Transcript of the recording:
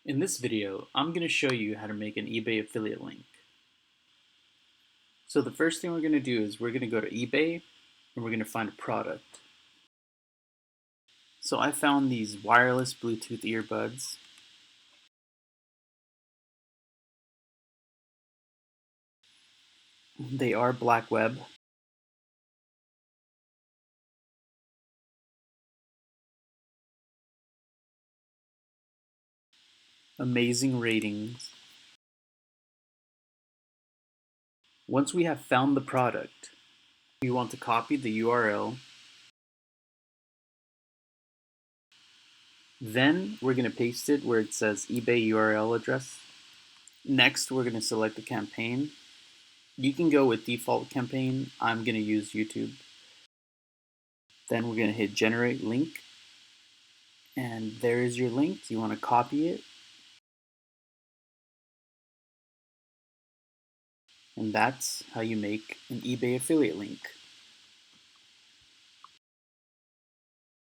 In this video, I'm going to show you how to make an eBay affiliate link. So the first thing we're going to do is we're going to go to eBay and we're going to find a product. So I found these wireless Bluetooth earbuds. They are black web. Amazing ratings. Once we have found the product, we want to copy the URL. Then we're going to paste it where it says eBay URL address. Next, we're going to select the campaign. You can go with default campaign. I'm going to use YouTube. Then we're going to hit generate link. And there is your link. You want to copy it. And that's how you make an eBay affiliate link.